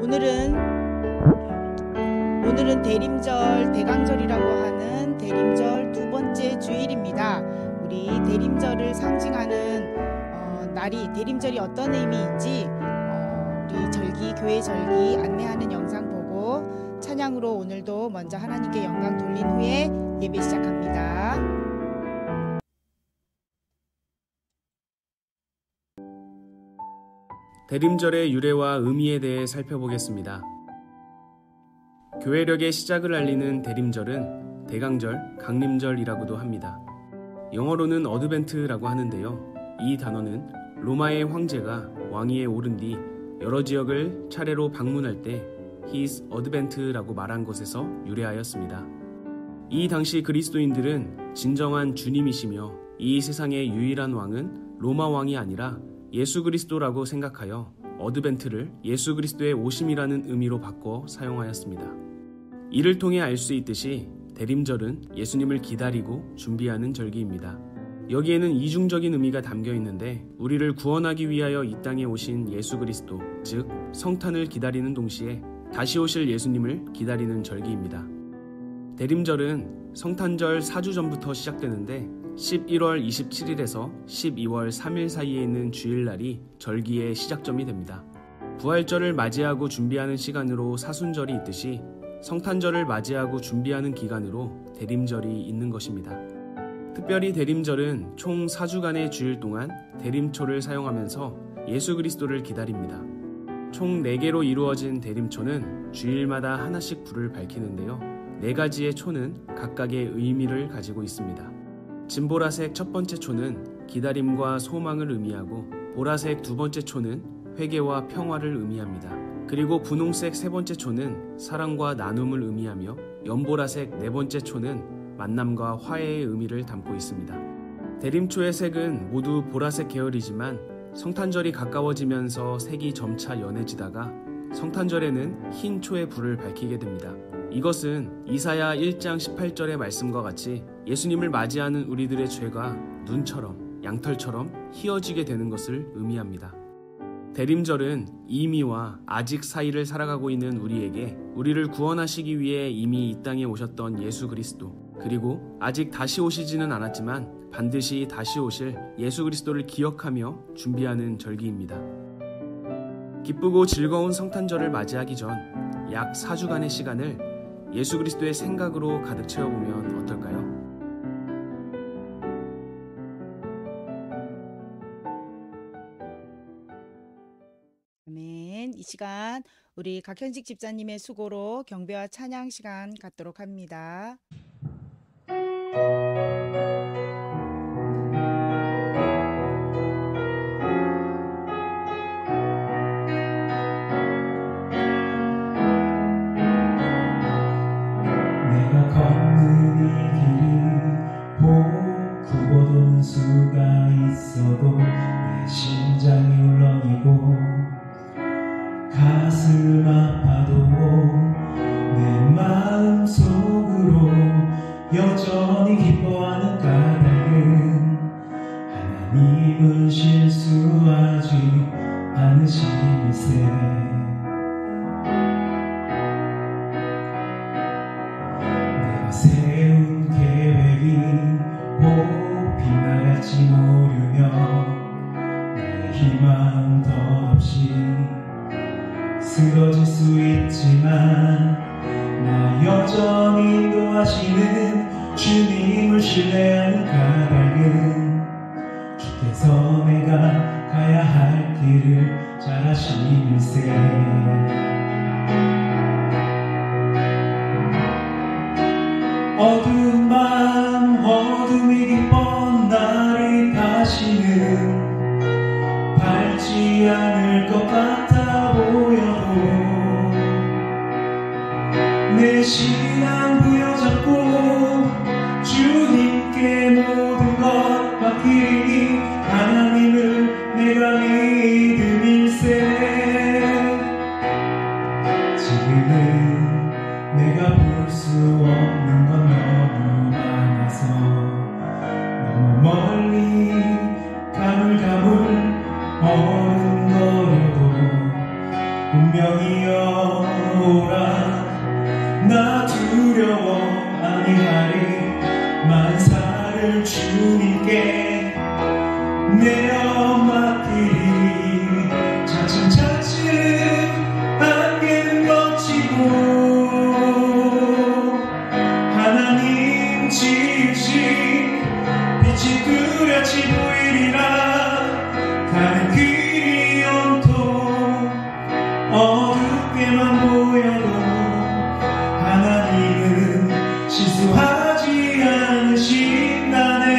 오늘은 대림절, 대강절이라고 하는 대림절 두 번째 주일입니다. 우리 대림절을 상징하는 날이 대림절이 어떤 의미인지 우리 교회 절기 안내하는 영상 보고 찬양으로 오늘도 먼저 하나님께 영광 돌린 후에 예배 시작합니다. 대림절의 유래와 의미에 대해 살펴보겠습니다. 교회력의 시작을 알리는 대림절은 대강절, 강림절이라고도 합니다. 영어로는 어드벤트라고 하는데요. 이 단어는 로마의 황제가 왕위에 오른 뒤 여러 지역을 차례로 방문할 때 His Advent라고 말한 것에서 유래하였습니다. 이 당시 그리스도인들은 진정한 주님이시며 이 세상의 유일한 왕은 로마 왕이 아니라 예수 그리스도라고 생각하여 어드벤트를 예수 그리스도의 오심이라는 의미로 바꿔 사용하였습니다. 이를 통해 알 수 있듯이 대림절은 예수님을 기다리고 준비하는 절기입니다. 여기에는 이중적인 의미가 담겨 있는데 우리를 구원하기 위하여 이 땅에 오신 예수 그리스도, 즉 성탄을 기다리는 동시에 다시 오실 예수님을 기다리는 절기입니다. 대림절은 성탄절 4주 전부터 시작되는데 11월 27일에서 12월 3일 사이에 있는 주일날이 절기의 시작점이 됩니다. 부활절을 맞이하고 준비하는 시간으로 사순절이 있듯이 성탄절을 맞이하고 준비하는 기간으로 대림절이 있는 것입니다. 특별히 대림절은 총 4주간의 주일 동안 대림초를 사용하면서 예수 그리스도를 기다립니다. 총 4개로 이루어진 대림초는 주일마다 하나씩 불을 밝히는데요. 4가지의 초는 각각의 의미를 가지고 있습니다. 진보라색 첫 번째 초는 기다림과 소망을 의미하고 보라색 두 번째 초는 회개와 평화를 의미합니다. 그리고 분홍색 세 번째 초는 사랑과 나눔을 의미하며 연보라색 네 번째 초는 만남과 화해의 의미를 담고 있습니다. 대림초의 색은 모두 보라색 계열이지만 성탄절이 가까워지면서 색이 점차 연해지다가 성탄절에는 흰 초의 불을 밝히게 됩니다. 이것은 이사야 1장 18절의 말씀과 같이 예수님을 맞이하는 우리들의 죄가 눈처럼 양털처럼 희어지게 되는 것을 의미합니다. 대림절은 이미와 아직 사이를 살아가고 있는 우리에게 우리를 구원하시기 위해 이미 이 땅에 오셨던 예수 그리스도, 그리고 아직 다시 오시지는 않았지만 반드시 다시 오실 예수 그리스도를 기억하며 준비하는 절기입니다. 기쁘고 즐거운 성탄절을 맞이하기 전 약 4주간의 시간을 예수 그리스도의 생각으로 가득 채워보면 어떨까요? 아멘. 이 시간 우리 각현식 집사님의 수고로 경배와 찬양 시간 갖도록 합니다. 수가 있어도 내 심장이 울렁이고 가슴 아파도 내 마음속으로 여전히 기뻐하는 까닭은 하나님은 실수하지 않으심일세. 내가 세운 계획이 빛나갈지 모르며 나의 희망 덧없이 쓰러질 수 있지만 나 여전히 인도하시는 주님을 신뢰하는 까닭은 주께서 내가 가야 할 길을 잘 아시밀세. 어두운 밤 어둠이 깊어 나를 가시는 밝지 않을 것 같아 보여도 내 신앙 부여잡고 주님께 모든 것 맡기니 하나님을 내가 믿음일세. 가는 길이 온통 어둡게만 보여도 하나님은 실수하지 않으신다네.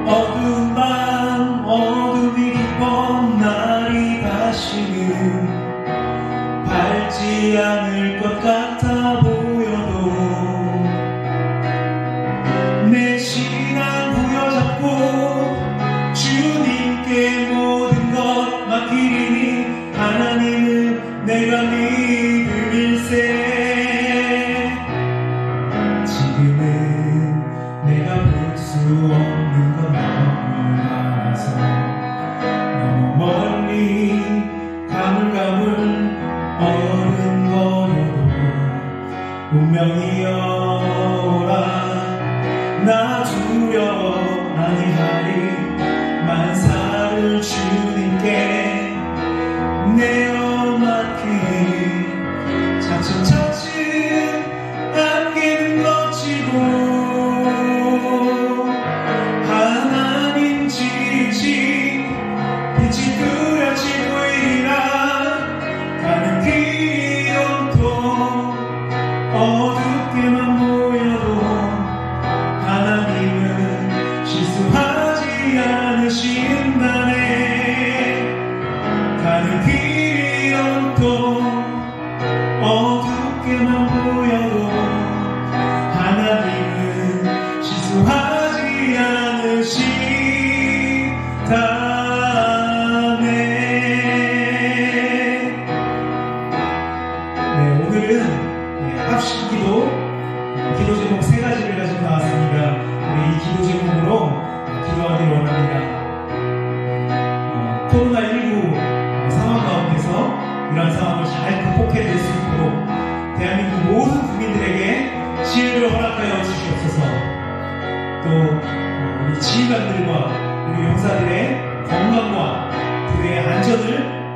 어두운 밤 어둠이 깊은 날이 다시는 밝지 않을 것 같아 보여도 내 신앙 부여잡고 주님께 모든 것 맡기리니 하나님은 내가 믿음일세. 지금은 내가 볼 수 없는 것 너무 많아서 너무 멀리 가물가물 어른거려도 운명이여라 나 두려워 아니하리. 만사를 주님께 내어 맡기니 차츰차츰 안개는 걷히고 하나님 지지 빛이 뚜렷이 보이리라. 가는 길이 온통 어둡게만 보여도 하나님은 실수하지 않으신다네. 가는 길이 온통 어둡게만 보여도 하나님은 실수하지 않으신다네. 네, 오늘은 합심기도 기도 제목 3가지를 가지고 나왔습니다. 우리 이 기도 제목으로 기도하기를 원합니다. 코로나19 상황 가운데서 이러한 상황을 잘 극복해낼 수 있도록 대한민국 모든 국민들에게 지혜를 허락하여 주시옵소서. 또 우리 지휘관들과 우리 용사들의 건강과 그들의 안전을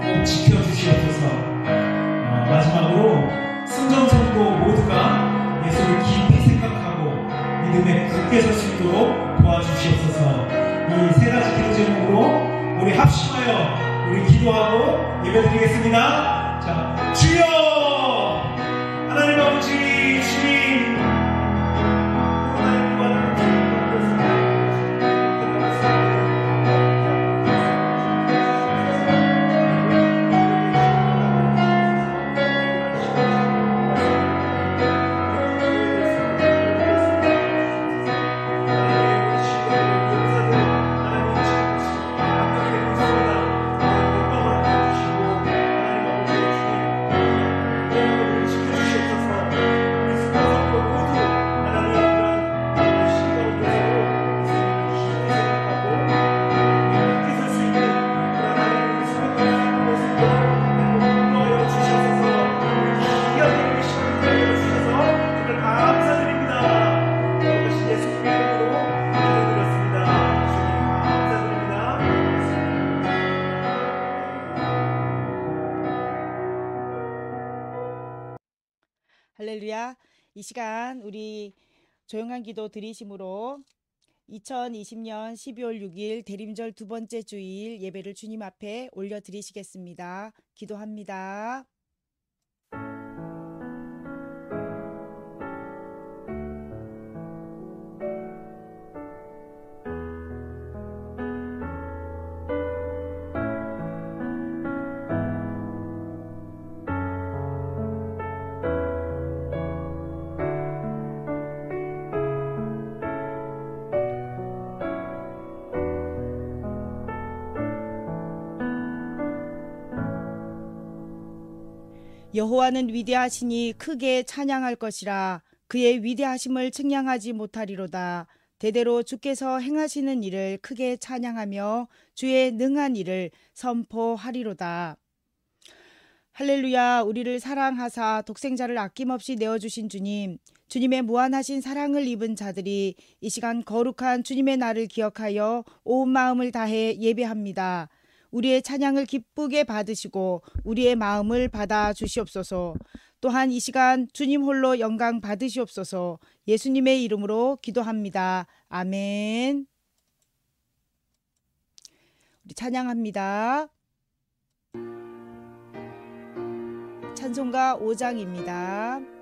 꼭 지켜주시옵소서. 마지막으로 승전성도 모두가 예수를 깊이 생각하고 믿음에 굳게 설 수 있도록 도와주시옵소서. 이 3가지 기도 제목으로 우리 합심하여 우리 기도하고 예배드리겠습니다. 자, 주여 하나님 아버지 주님, 할렐루야. 이 시간 우리 조용한 기도 드리심으로 2020년 12월 6일 대림절 2번째 주일 예배를 주님 앞에 올려드리시겠습니다. 기도합니다. 여호와는 위대하시니 크게 찬양할 것이라. 그의 위대하심을 측량하지 못하리로다. 대대로 주께서 행하시는 일을 크게 찬양하며 주의 능한 일을 선포하리로다. 할렐루야. 우리를 사랑하사 독생자를 아낌없이 내어주신 주님, 주님의 무한하신 사랑을 입은 자들이 이 시간 거룩한 주님의 날을 기억하여 온 마음을 다해 예배합니다. 우리의 찬양을 기쁘게 받으시고 우리의 마음을 받아 주시옵소서. 또한 이 시간 주님 홀로 영광 받으시옵소서. 예수님의 이름으로 기도합니다. 아멘. 우리 찬양합니다. 찬송가 5장입니다.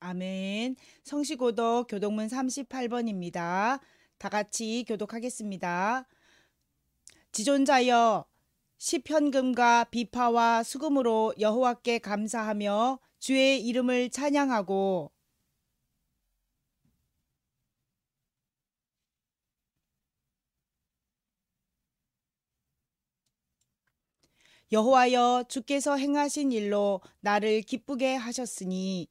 아멘. 성시고독 교독문 38번입니다. 다 같이 교독하겠습니다. 지존자여, 시편금과 비파와 수금으로 여호와께 감사하며 주의 이름을 찬양하고 여호와여, 주께서 행하신 일로 나를 기쁘게 하셨으니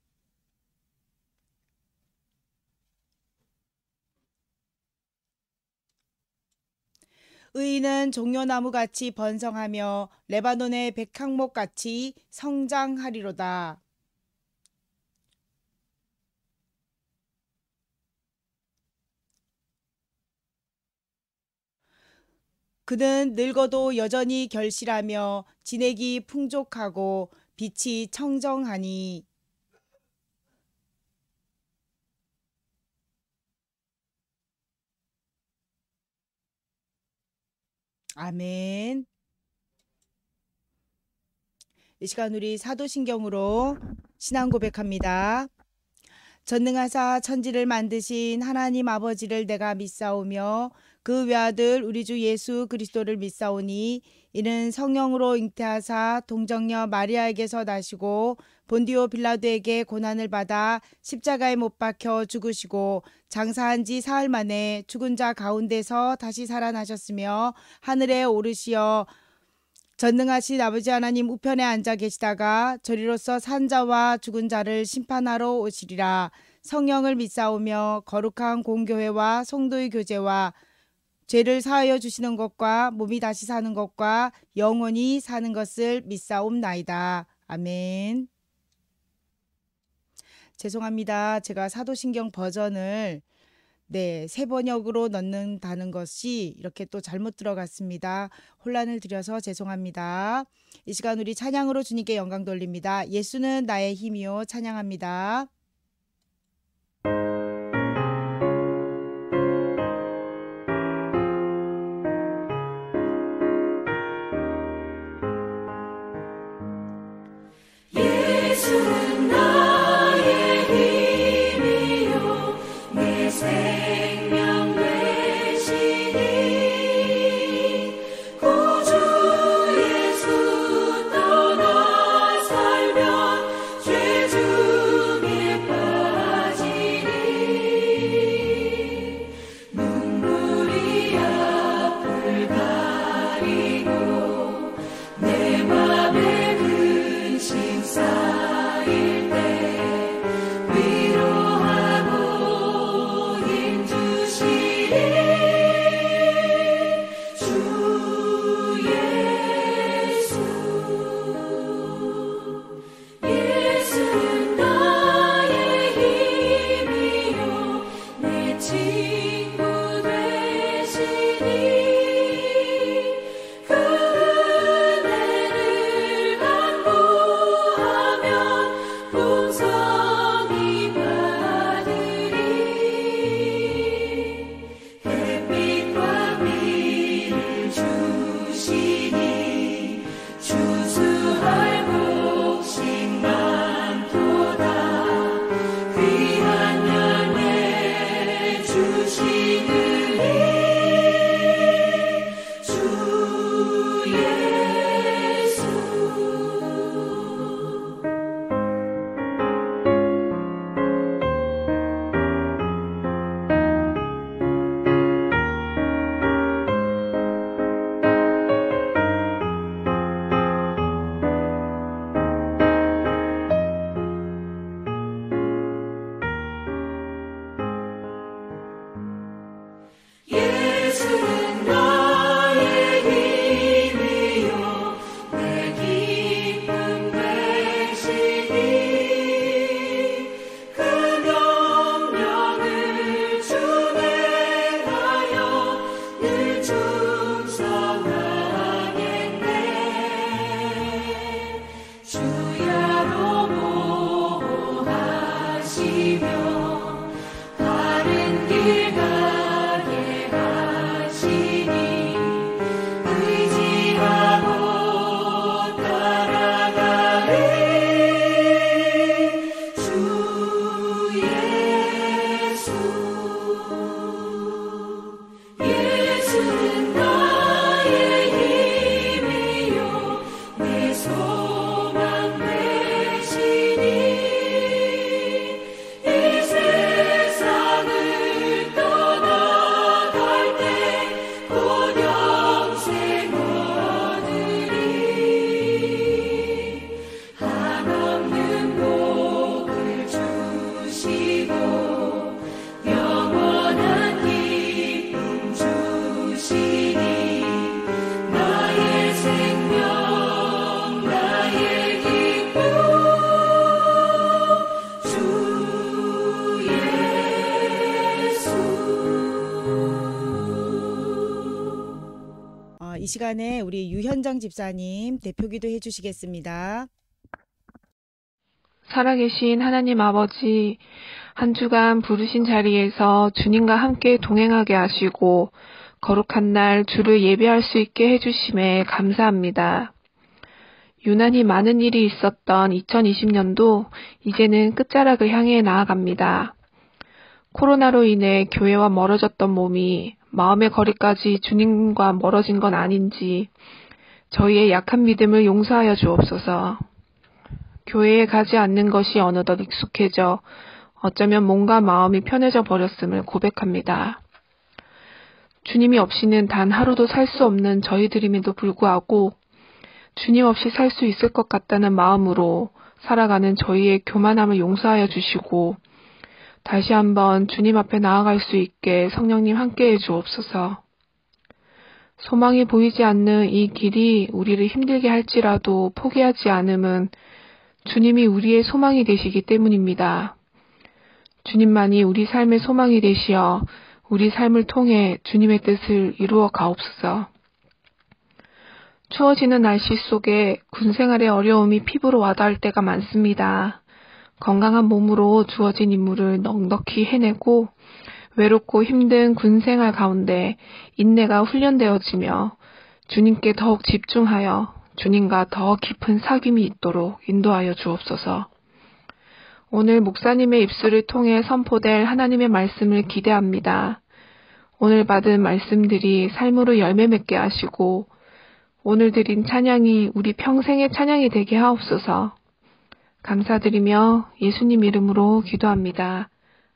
의인은 종려나무같이 번성하며 레바논의 백향목같이 성장하리로다. 그는 늙어도 여전히 결실하며 진액이 풍족하고 빛이 청정하니 아멘. 이 시간 우리 사도신경으로 신앙 고백합니다. 전능하사 천지를 만드신 하나님 아버지를 내가 믿사오며 그 외아들 우리 주 예수 그리스도를 믿사오니 이는 성령으로 잉태하사 동정녀 마리아에게서 나시고 본디오 빌라도에게 고난을 받아 십자가에 못 박혀 죽으시고 장사한 지 사흘 만에 죽은 자 가운데서 다시 살아나셨으며 하늘에 오르시어 전능하신 아버지 하나님 우편에 앉아 계시다가 저리로서 산 자와 죽은 자를 심판하러 오시리라. 성령을 믿사오며 거룩한 공교회와 성도의 교제와 죄를 사하여 주시는 것과 몸이 다시 사는 것과 영원히 사는 것을 믿사옵나이다. 아멘. 죄송합니다. 제가 사도신경 버전을 새 번역으로 넣는다는 것이 이렇게 또 잘못 들어갔습니다. 혼란을 드려서 죄송합니다. 이 시간 우리 찬양으로 주님께 영광 돌립니다. 예수는 나의 힘이요. 찬양합니다. 예수는 나의 힘이요 내 생명 되시니 구주 예수 떠나 살면 죄 중에 빠지니 눈물이 앞을 가리고 내 맘에 근심 쌓일 때 위로하고 힘주시니 주 예수. 예수는 나의 힘이요 내 친구 되시니 그 은혜를 간구하면 풍성히 받으리. 햇빛과 비를 주시니 추수할 곡식 많도다. 시간에 우리 유현정 집사님 대표기도 해주시겠습니다. 살아계신 하나님 아버지, 한 주간 부르신 자리에서 주님과 함께 동행하게 하시고 거룩한 날 주를 예배할 수 있게 해주심에 감사합니다. 유난히 많은 일이 있었던 2020년도 이제는 끝자락을 향해 나아갑니다. 코로나로 인해 교회와 멀어졌던 몸이 마음의 거리까지 주님과 멀어진 건 아닌지 저희의 약한 믿음을 용서하여 주옵소서. 교회에 가지 않는 것이 어느덧 익숙해져 어쩌면 몸과 마음이 편해져 버렸음을 고백합니다. 주님이 없이는 단 하루도 살 수 없는 저희들임에도 불구하고 주님 없이 살 수 있을 것 같다는 마음으로 살아가는 저희의 교만함을 용서하여 주시고 다시 한번 주님 앞에 나아갈 수 있게 성령님 함께해 주옵소서. 소망이 보이지 않는 이 길이 우리를 힘들게 할지라도 포기하지 않음은 주님이 우리의 소망이 되시기 때문입니다. 주님만이 우리 삶의 소망이 되시어 우리 삶을 통해 주님의 뜻을 이루어 가옵소서. 추워지는 날씨 속에 군 생활의 어려움이 피부로 와닿을 때가 많습니다. 건강한 몸으로 주어진 임무를 넉넉히 해내고 외롭고 힘든 군 생활 가운데 인내가 훈련되어지며 주님께 더욱 집중하여 주님과 더 깊은 사귐이 있도록 인도하여 주옵소서. 오늘 목사님의 입술을 통해 선포될 하나님의 말씀을 기대합니다. 오늘 받은 말씀들이 삶으로 열매 맺게 하시고 오늘 드린 찬양이 우리 평생의 찬양이 되게 하옵소서. 감사드리며 예수님 이름으로 기도합니다.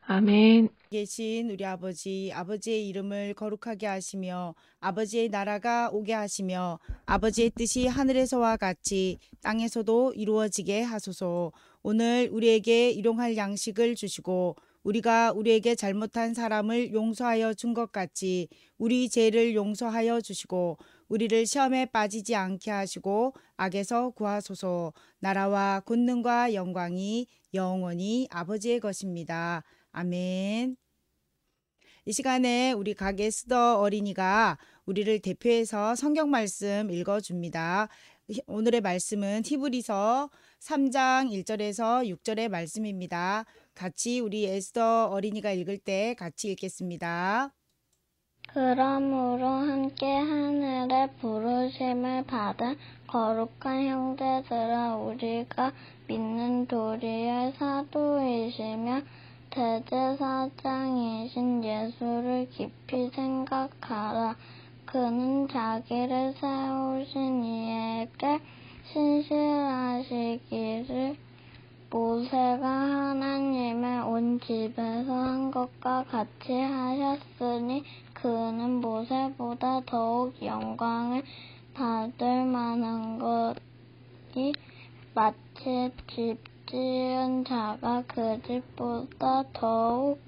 아멘. 계신 우리 아버지, 아버지의 이름을 거룩하게 하시며 아버지의 나라가 오게 하시며 아버지의 뜻이 하늘에서와 같이 땅에서도 이루어지게 하소서. 오늘 우리에게 일용할 양식을 주시고 우리가 우리에게 잘못한 사람을 용서하여 준 것 같이 우리 죄를 용서하여 주시고 우리를 시험에 빠지지 않게 하시고 악에서 구하소서. 나라와 권능과 영광이 영원히 아버지의 것입니다. 아멘. 이 시간에 우리 각 에스더 어린이가 우리를 대표해서 성경 말씀 읽어줍니다. 오늘의 말씀은 히브리서 3장 1절에서 6절의 말씀입니다. 같이 우리 에스더 어린이가 읽을 때 같이 읽겠습니다. 그러므로 함께 하늘의 부르심을 받은 거룩한 형제들아, 우리가 믿는 도리의 사도이시며 대제사장이신 예수를 깊이 생각하라. 그는 자기를 세우신 이에게 신실하시기를 모세가 하나님의 온 집에서 한 것과 같이 하셨으니 그는 모세보다 더욱 영광을 받을 만한 것이 마치 집 지은 자가 그 집보다 더욱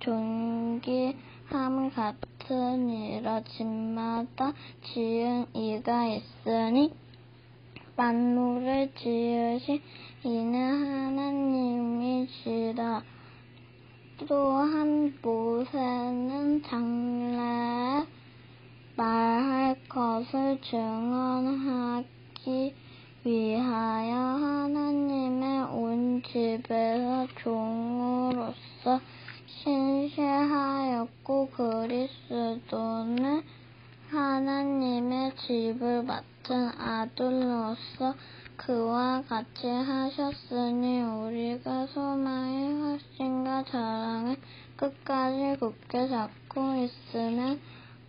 존귀함 같으니라. 집마다 지은 이가 있으니 만물을 지으신 이는 하나님이시라. 또한 모세는 장래에 말할 것을 증언하기 위하여 하나님의 온 집에서 종으로서 신실하였고 그리스도는 하나님의 집을 맡은 아들로서 그와 같이 하셨으니 우리가 소망의 확신과 자랑을 끝까지 굳게 잡고 있으면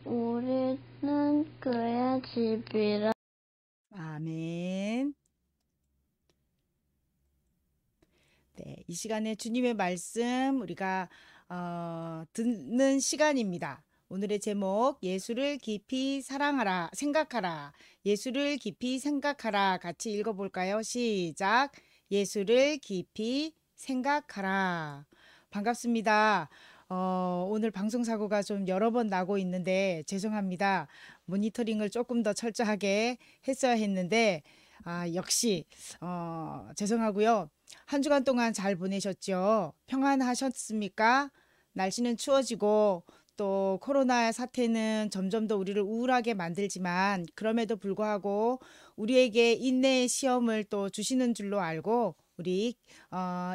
우리는 그의 집이라. 아멘. 네, 이 시간에 주님의 말씀 우리가 듣는 시간입니다. 오늘의 제목 예수를 깊이 사랑하라, 생각하라. 예수를 깊이 생각하라. 같이 읽어볼까요? 시작. 예수를 깊이 생각하라. 반갑습니다. 오늘 방송사고가 좀 여러 번 나고 있는데 죄송합니다. 모니터링을 조금 더 철저하게 했어야 했는데 역시 죄송하고요. 한 주간 동안 잘 보내셨죠? 평안하셨습니까? 날씨는 추워지고 또 코로나 사태는 점점 더 우리를 우울하게 만들지만 그럼에도 불구하고 우리에게 인내의 시험을 또 주시는 줄로 알고 우리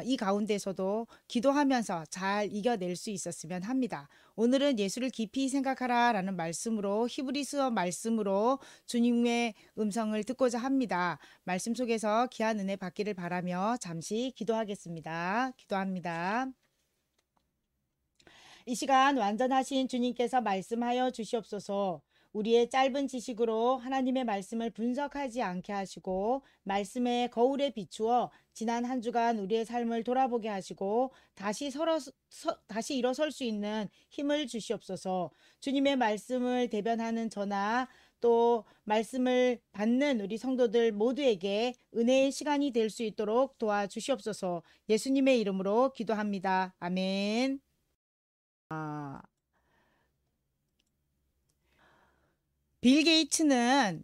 이 가운데서도 기도하면서 잘 이겨낼 수 있었으면 합니다. 오늘은 예수를 깊이 생각하라 라는 말씀으로 히브리서 말씀으로 주님의 음성을 듣고자 합니다. 말씀 속에서 귀한 은혜 받기를 바라며 잠시 기도하겠습니다. 기도합니다. 이 시간 완전하신 주님께서 말씀하여 주시옵소서. 우리의 짧은 지식으로 하나님의 말씀을 분석하지 않게 하시고 말씀의 거울에 비추어 지난 한 주간 우리의 삶을 돌아보게 하시고 다시 일어설 수 있는 힘을 주시옵소서. 주님의 말씀을 대변하는 저나 또 말씀을 받는 우리 성도들 모두에게 은혜의 시간이 될 수 있도록 도와주시옵소서. 예수님의 이름으로 기도합니다. 아멘. 빌 게이츠는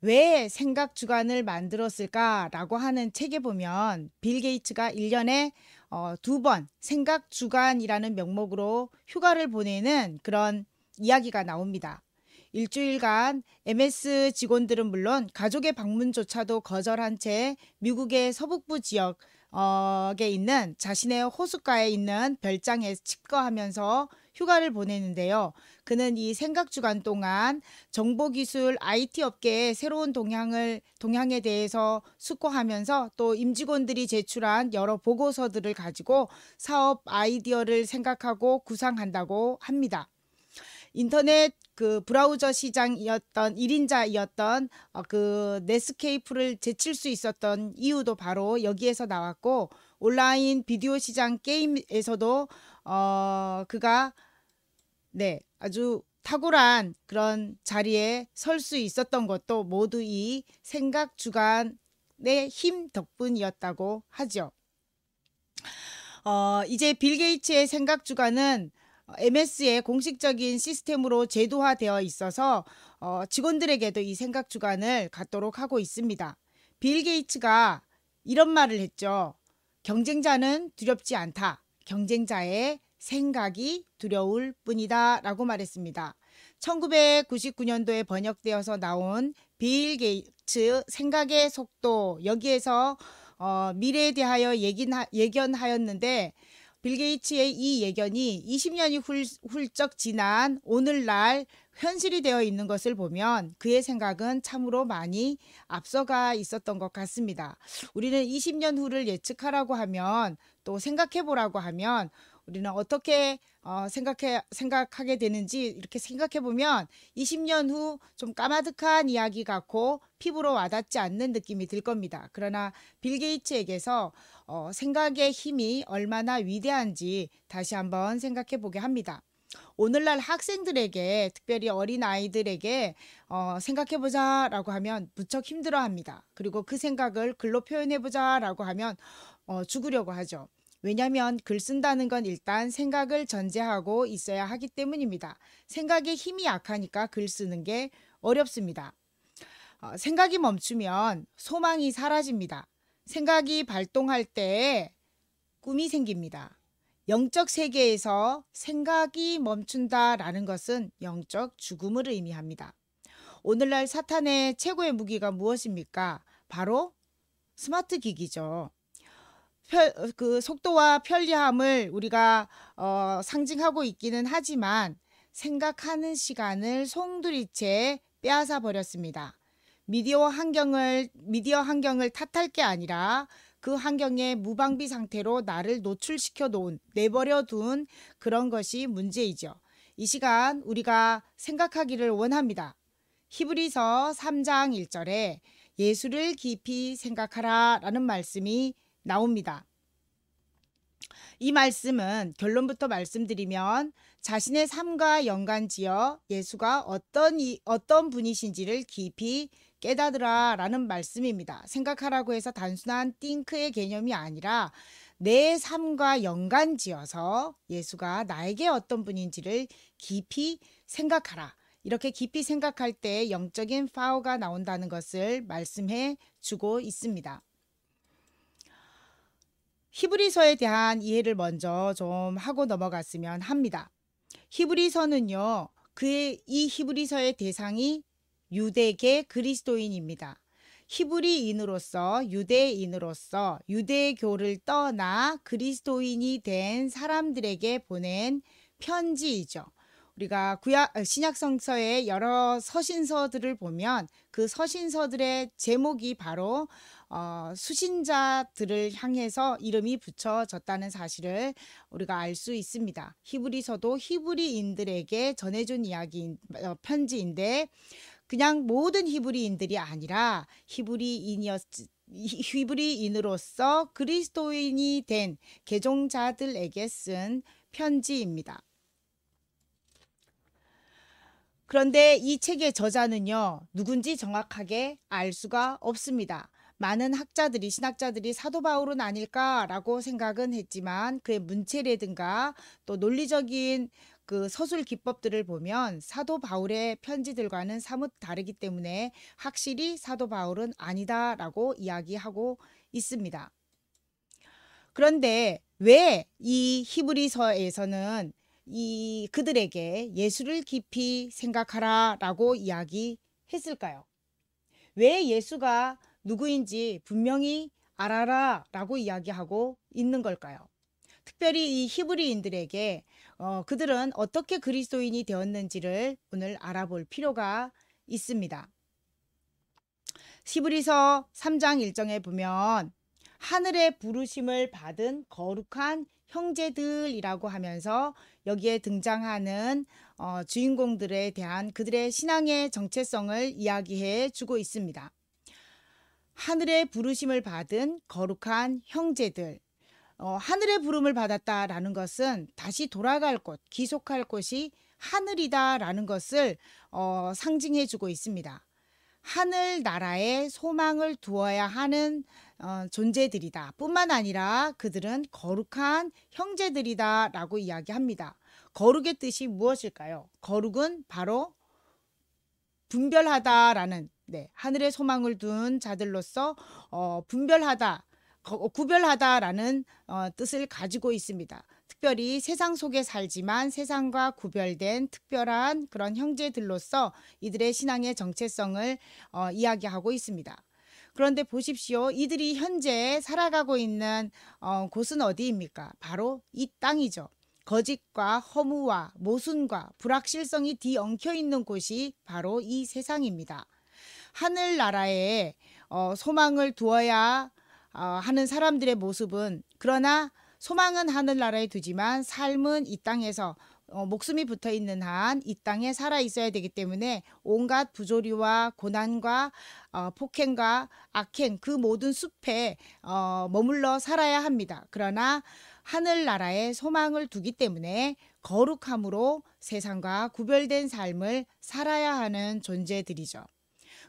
왜 생각 주간을 만들었을까라고 하는 책에 보면 빌 게이츠가 1년에 2번 생각 주간이라는 명목으로 휴가를 보내는 그런 이야기가 나옵니다. 일주일간 MS 직원들은 물론 가족의 방문조차도 거절한 채 미국의 서북부 지역에 있는 자신의 호숫가에 있는 별장에 칩거하면서 휴가를 보내는데요. 그는 이 생각주간 동안 정보기술 IT 업계의 새로운 동향에 대해서 숙고하면서 또 임직원들이 제출한 여러 보고서들을 가지고 사업 아이디어를 생각하고 구상한다고 합니다. 인터넷 그 브라우저 시장이었던 1인자이었던 그 넷스케이프를 제칠 수 있었던 이유도 바로 여기에서 나왔고 온라인 비디오 시장 게임에서도 그가 아주 탁월한 그런 자리에 설 수 있었던 것도 모두 이 생각 주간의 힘 덕분이었다고 하죠. 이제 빌 게이츠의 생각 주간은 MS의 공식적인 시스템으로 제도화되어 있어서 직원들에게도 이 생각 주간을 갖도록 하고 있습니다. 빌 게이츠가 이런 말을 했죠. 경쟁자는 두렵지 않다. 경쟁자의 생각이 두려울 뿐이다 라고 말했습니다. 1999년도에 번역되어서 나온 빌 게이츠 생각의 속도, 여기에서 미래에 대하여 예견하였는데 빌 게이츠의 이 예견이 20년이 훌쩍 지난 오늘날 현실이 되어 있는 것을 보면 그의 생각은 참으로 많이 앞서가 있었던 것 같습니다. 우리는 20년 후를 예측하라고 하면 또 생각해 보라고 하면 우리는 어떻게 생각하게 되는지 이렇게 생각해 보면 20년 후 좀 까마득한 이야기 같고 피부로 와닿지 않는 느낌이 들 겁니다. 그러나 빌 게이츠에게서 생각의 힘이 얼마나 위대한지 다시 한번 생각해 보게 합니다. 오늘날 학생들에게 특별히 어린 아이들에게 생각해 보자라고 하면 무척 힘들어합니다. 그리고 그 생각을 글로 표현해 보자라고 하면 죽으려고 하죠. 왜냐하면 글 쓴다는 건 일단 생각을 전제하고 있어야 하기 때문입니다. 생각의 힘이 약하니까 글 쓰는 게 어렵습니다. 생각이 멈추면 소망이 사라집니다. 생각이 발동할 때 꿈이 생깁니다. 영적 세계에서 생각이 멈춘다라는 것은 영적 죽음을 의미합니다. 오늘날 사탄의 최고의 무기가 무엇입니까? 바로 스마트 기기죠. 그 속도와 편리함을 우리가 상징하고 있기는 하지만 생각하는 시간을 송두리째 빼앗아 버렸습니다. 미디어 환경을 탓할 게 아니라 그 환경에 무방비 상태로 나를 내버려 둔 그런 것이 문제이죠. 이 시간 우리가 생각하기를 원합니다. 히브리서 3장 1절에 예수를 깊이 생각하라 라는 말씀이 나옵니다. 이 말씀은 결론부터 말씀드리면 자신의 삶과 연관지어 예수가 어떤 분이신지를 깊이 깨닫으라 라는 말씀입니다. 생각하라고 해서 단순한 띵크의 개념이 아니라 내 삶과 연관지어서 예수가 나에게 어떤 분인지를 깊이 생각하라. 이렇게 깊이 생각할 때 영적인 파워가 나온다는 것을 말씀해 주고 있습니다. 히브리서에 대한 이해를 먼저 좀 하고 넘어갔으면 합니다. 히브리서는요. 이 히브리서의 대상이 유대계 그리스도인입니다. 히브리인으로서 유대교를 떠나 그리스도인이 된 사람들에게 보낸 편지이죠. 우리가 신약 성서의 여러 서신서들을 보면 그 서신서들의 제목이 바로 수신자들을 향해서 이름이 붙여졌다는 사실을 우리가 알 수 있습니다. 히브리서도 히브리인들에게 전해준 편지인데 그냥 모든 히브리인들이 아니라 히브리인으로서 그리스도인이 된 개종자들에게 쓴 편지입니다. 그런데 이 책의 저자는요, 누군지 정확하게 알 수가 없습니다. 많은 신학자들이 사도 바울은 아닐까라고 생각은 했지만 그의 문체라든가 또 논리적인 그 서술 기법들을 보면 사도 바울의 편지들과는 사뭇 다르기 때문에 확실히 사도 바울은 아니다라고 이야기하고 있습니다. 그런데 왜 이 히브리서에서는 그들에게 예수를 깊이 생각하라라고 이야기했을까요? 왜 예수가 누구인지 분명히 알아라라고 이야기하고 있는 걸까요? 특별히 이 히브리인들에게 그들은 어떻게 그리스도인이 되었는지를 오늘 알아볼 필요가 있습니다. 히브리서 3장 1절에 보면 하늘의 부르심을 받은 거룩한 형제들이라고 하면서 여기에 등장하는 주인공들에 대한 그들의 신앙의 정체성을 이야기해 주고 있습니다. 하늘의 부르심을 받은 거룩한 형제들. 하늘의 부름을 받았다라는 것은 다시 돌아갈 곳, 귀속할 곳이 하늘이다라는 것을 상징해 주고 있습니다. 하늘나라에 소망을 두어야 하는 존재들이다. 뿐만 아니라 그들은 거룩한 형제들이다 라고 이야기합니다. 거룩의 뜻이 무엇일까요? 거룩은 바로 분별하다라는 하늘에 소망을 둔 자들로서 구별하다라는 뜻을 가지고 있습니다. 특별히 세상 속에 살지만 세상과 구별된 특별한 그런 형제들로서 이들의 신앙의 정체성을 이야기하고 있습니다. 그런데 보십시오. 이들이 현재 살아가고 있는 곳은 어디입니까? 바로 이 땅이죠. 거짓과 허무와 모순과 불확실성이 뒤엉켜 있는 곳이 바로 이 세상입니다. 하늘나라에 소망을 두어야 하는 사람들의 모습은 그러나 소망은 하늘나라에 두지만 삶은 이 땅에서 목숨이 붙어있는 한 이 땅에 살아 있어야 되기 때문에 온갖 부조리와 고난과 폭행과 악행 그 모든 숲에 머물러 살아야 합니다. 그러나 하늘나라에 소망을 두기 때문에 거룩함으로 세상과 구별된 삶을 살아야 하는 존재들이죠.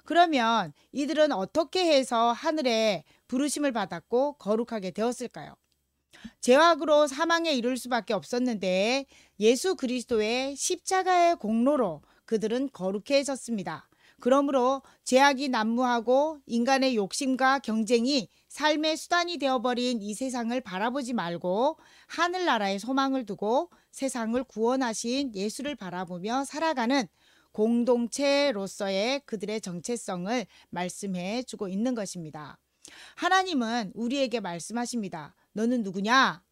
그러면 이들은 어떻게 해서 하늘에 부르심을 받았고 거룩하게 되었을까요? 죄악으로 사망에 이를 수밖에 없었는데 예수 그리스도의 십자가의 공로로 그들은 거룩해졌습니다. 그러므로 죄악이 난무하고 인간의 욕심과 경쟁이 삶의 수단이 되어버린 이 세상을 바라보지 말고 하늘나라에 소망을 두고 세상을 구원하신 예수를 바라보며 살아가는 공동체로서의 그들의 정체성을 말씀해 주고 있는 것입니다. 하나님은 우리에게 말씀하십니다. 너는 누구냐?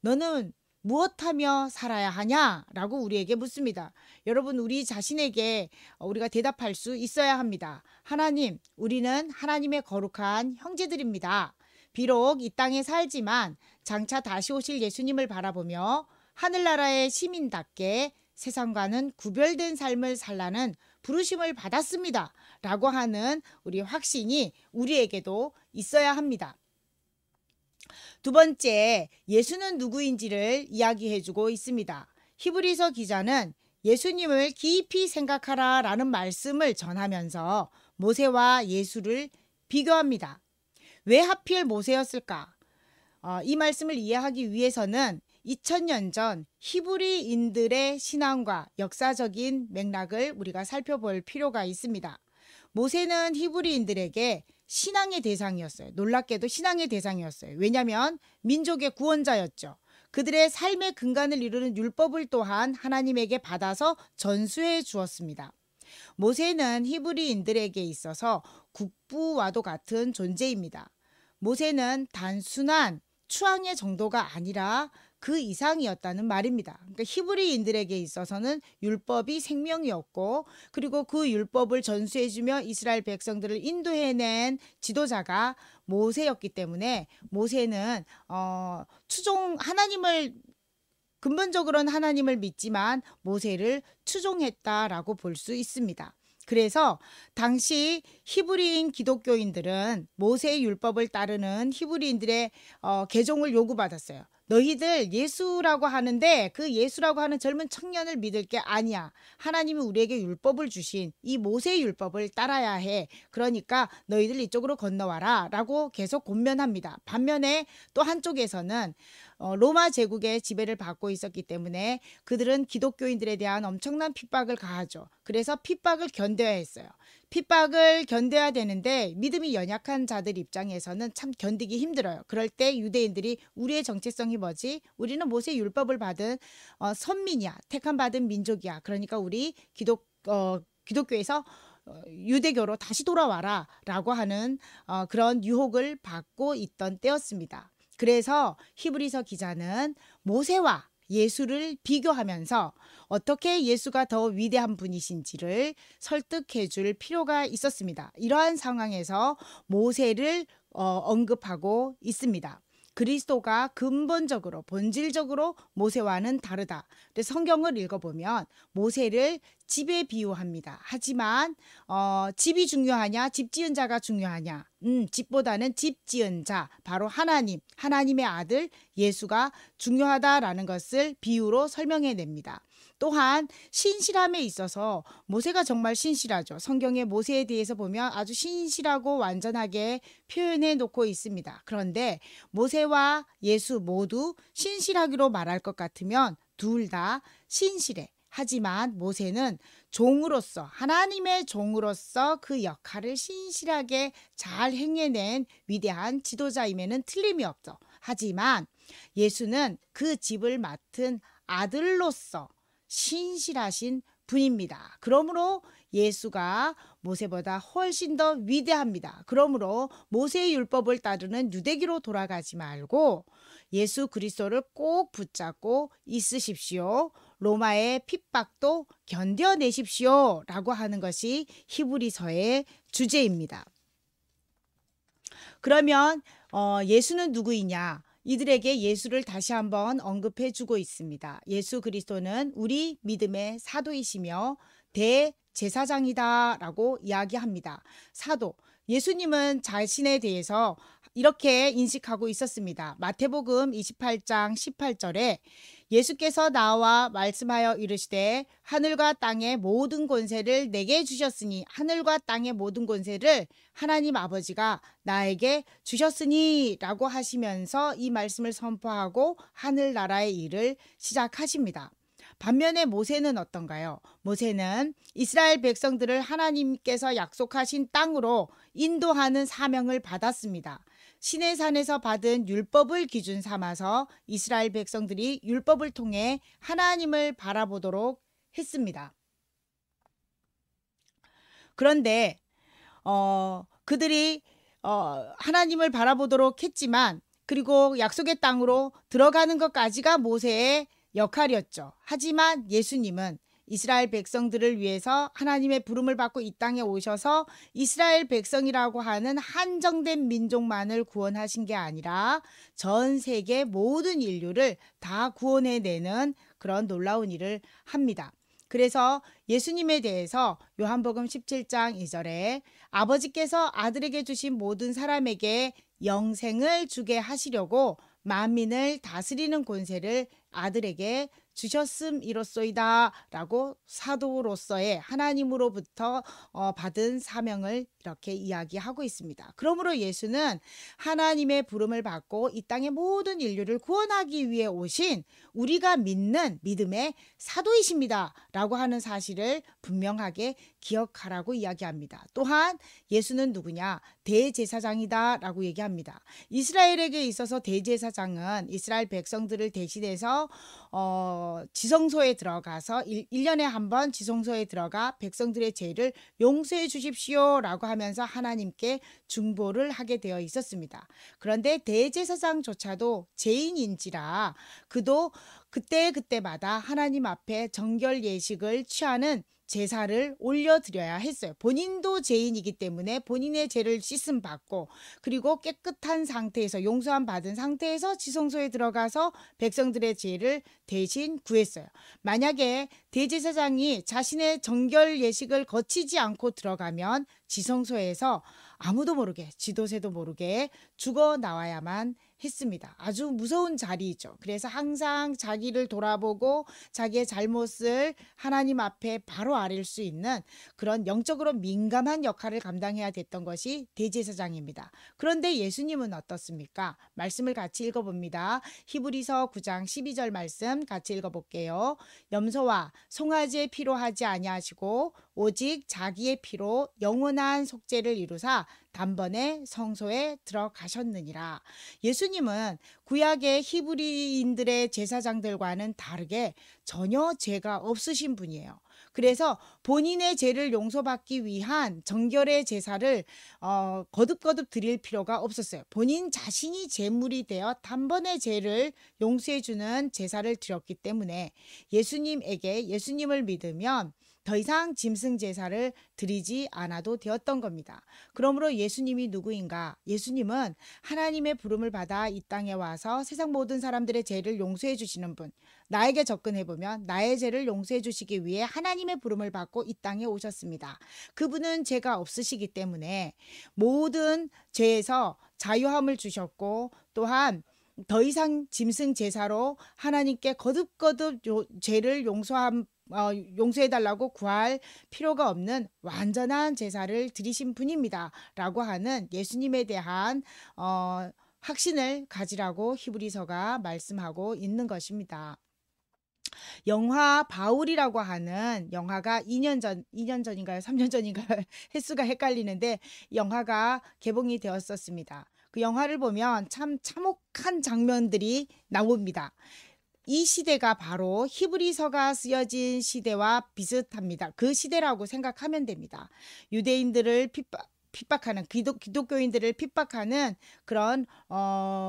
너는 무엇하며 살아야 하냐? 라고 우리에게 묻습니다. 여러분, 우리 자신에게 우리가 대답할 수 있어야 합니다. 하나님, 우리는 하나님의 거룩한 형제들입니다. 비록 이 땅에 살지만 장차 다시 오실 예수님을 바라보며 하늘나라의 시민답게 세상과는 구별된 삶을 살라는 부르심을 받았습니다. 라고 하는 우리 확신이 우리에게도 있어야 합니다. 두 번째, 예수는 누구인지를 이야기해주고 있습니다. 히브리서 기자는 예수님을 깊이 생각하라 라는 말씀을 전하면서 모세와 예수를 비교합니다. 왜 하필 모세였을까? 이 말씀을 이해하기 위해서는 2000년 전 히브리인들의 신앙과 역사적인 맥락을 우리가 살펴볼 필요가 있습니다. 모세는 히브리인들에게 신앙의 대상이었어요. 놀랍게도 신앙의 대상이었어요. 왜냐하면 민족의 구원자였죠. 그들의 삶의 근간을 이루는 율법을 또한 하나님에게 받아서 전수해 주었습니다. 모세는 히브리인들에게 있어서 국부와도 같은 존재입니다. 모세는 단순한 추앙의 정도가 아니라 그 이상이었다는 말입니다. 그러니까 히브리인들에게 있어서는 율법이 생명이었고, 그리고 그 율법을 전수해주며 이스라엘 백성들을 인도해낸 지도자가 모세였기 때문에 모세는 근본적으로는 하나님을 믿지만 모세를 추종했다라고 볼 수 있습니다. 그래서 당시 히브리인 기독교인들은 모세의 율법을 따르는 히브리인들의 개종을 요구받았어요. 너희들 예수라고 하는데 그 예수라고 하는 젊은 청년을 믿을 게 아니야. 하나님이 우리에게 율법을 주신 이 모세의 율법을 따라야 해. 그러니까 너희들 이쪽으로 건너와라 라고 계속 권면합니다. 반면에 또 한쪽에서는 로마 제국의 지배를 받고 있었기 때문에 그들은 기독교인들에 대한 엄청난 핍박을 가하죠. 그래서 핍박을 견뎌야 했어요. 핍박을 견뎌야 되는데 믿음이 연약한 자들 입장에서는 참 견디기 힘들어요. 그럴 때 유대인들이 우리의 정체성이 뭐지? 우리는 모세 율법을 받은 선민이야. 택함 받은 민족이야. 그러니까 우리 기독교에서 유대교로 다시 돌아와라 라고 하는 그런 유혹을 받고 있던 때였습니다. 그래서 히브리서 기자는 모세와 예수를 비교하면서 어떻게 예수가 더 위대한 분이신지를 설득해 줄 필요가 있었습니다. 이러한 상황에서 모세를 언급하고 있습니다. 그리스도가 근본적으로 본질적으로 모세와는 다르다. 그래서 성경을 읽어보면 모세를 집에 비유합니다. 하지만 집이 중요하냐 집 지은 자가 중요하냐, 집보다는 집 지은 자 바로 하나님의 아들 예수가 중요하다라는 것을 비유로 설명해냅니다. 또한 신실함에 있어서 모세가 정말 신실하죠. 성경의 모세에 대해서 보면 아주 신실하고 완전하게 표현해 놓고 있습니다. 그런데 모세와 예수 모두 신실하기로 말할 것 같으면 둘 다 신실해. 하지만 모세는 종으로서 하나님의 종으로서 그 역할을 신실하게 잘 행해낸 위대한 지도자임에는 틀림이 없죠. 하지만 예수는 그 집을 맡은 아들로서 신실하신 분입니다. 그러므로 예수가 모세보다 훨씬 더 위대합니다. 그러므로 모세의 율법을 따르는 유대기로 돌아가지 말고 예수 그리스도를 꼭 붙잡고 있으십시오. 로마의 핍박도 견뎌내십시오 라고 하는 것이 히브리서의 주제입니다. 그러면 예수는 누구이냐? 이들에게 예수를 다시 한번 언급해 주고 있습니다. 예수 그리스도는 우리 믿음의 사도이시며 대제사장이다 라고 이야기합니다. 사도, 예수님은 자신에 대해서 이렇게 인식하고 있었습니다. 마태복음 28장 18절에 예수께서 나와 말씀하여 이르시되 하늘과 땅의 모든 권세를 내게 주셨으니, 하늘과 땅의 모든 권세를 하나님 아버지가 나에게 주셨으니 라고 하시면서 이 말씀을 선포하고 하늘나라의 일을 시작하십니다. 반면에 모세는 어떤가요? 모세는 이스라엘 백성들을 하나님께서 약속하신 땅으로 인도하는 사명을 받았습니다. 시내산에서 받은 율법을 기준 삼아서 이스라엘 백성들이 율법을 통해 하나님을 바라보도록 했습니다. 그런데 그들이 하나님을 바라보도록 했지만, 그리고 약속의 땅으로 들어가는 것까지가 모세의 역할이었죠. 하지만 예수님은 이스라엘 백성들을 위해서 하나님의 부름을 받고 이 땅에 오셔서 이스라엘 백성이라고 하는 한정된 민족만을 구원하신 게 아니라 전 세계 모든 인류를 다 구원해내는 그런 놀라운 일을 합니다. 그래서 예수님에 대해서 요한복음 17장 2절에 아버지께서 아들에게 주신 모든 사람에게 영생을 주게 하시려고 만민을 다스리는 권세를 아들에게 주셨음이로소이다 라고 사도로서의 하나님으로부터 받은 사명을 이렇게 이야기하고 있습니다. 그러므로 예수는 하나님의 부름을 받고 이 땅의 모든 인류를 구원하기 위해 오신 우리가 믿는 믿음의 사도이십니다 라고 하는 사실을 분명하게 기억하라고 이야기합니다. 또한 예수는 누구냐? 대제사장이다 라고 얘기합니다. 이스라엘에게 있어서 대제사장은 이스라엘 백성들을 대신해서 지성소에 들어가서 1년에 한 번 지성소에 들어가 백성들의 죄를 용서해 주십시오 라고 하면서 하나님께 중보를 하게 되어 있었습니다. 그런데 대제사장조차도 죄인인지라 그도 그때마다 하나님 앞에 정결 예식을 취하는 제사를 올려드려야 했어요. 본인도 죄인이기 때문에 본인의 죄를 씻음 받고 그리고 깨끗한 상태에서 용서함 받은 상태에서 지성소에 들어가서 백성들의 죄를 대신 구했어요. 만약에 대제사장이 자신의 정결 예식을 거치지 않고 들어가면 지성소에서 아무도 모르게 지도새도 모르게 죽어 나와야만 했습니다. 아주 무서운 자리이죠. 그래서 항상 자기를 돌아보고 자기의 잘못을 하나님 앞에 바로 아릴 수 있는 그런 영적으로 민감한 역할을 감당해야 됐던 것이 대제사장입니다. 그런데 예수님은 어떻습니까? 말씀을 같이 읽어봅니다. 히브리서 9장 12절 말씀 같이 읽어볼게요. 염소와 송아지의 피로 하지 아니하시고 오직 자기의 피로 영원한 속죄를 이루사 단번에 성소에 들어가셨느니라. 예수님은 구약의 히브리인들의 제사장들과는 다르게 전혀 죄가 없으신 분이에요. 그래서 본인의 죄를 용서받기 위한 정결의 제사를 거듭거듭 드릴 필요가 없었어요. 본인 자신이 제물이 되어 단번에 죄를 용서해 주는 제사를 드렸기 때문에 예수님을 믿으면 더 이상 짐승 제사를 드리지 않아도 되었던 겁니다. 그러므로 예수님이 누구인가? 예수님은 하나님의 부름을 받아 이 땅에 와서 세상 모든 사람들의 죄를 용서해 주시는 분. 나에게 접근해보면 나의 죄를 용서해 주시기 위해 하나님의 부름을 받고 이 땅에 오셨습니다. 그분은 죄가 없으시기 때문에 모든 죄에서 자유함을 주셨고 또한 더 이상 짐승 제사로 하나님께 거듭거듭 죄를 용서해달라고 구할 필요가 없는 완전한 제사를 드리신 분입니다. 라고 하는 예수님에 대한 확신을 가지라고 히브리서가 말씀하고 있는 것입니다. 영화 바울이라고 하는 영화가 2년 전인가요? 3년 전인가요? 횟수가 헷갈리는데 영화가 개봉이 되었었습니다. 그 영화를 보면 참 참혹한 장면들이 나옵니다. 이 시대가 바로 히브리서가 쓰여진 시대와 비슷합니다. 그 시대라고 생각하면 됩니다. 유대인들을 핍박하는 기독교인들을 핍박하는 그런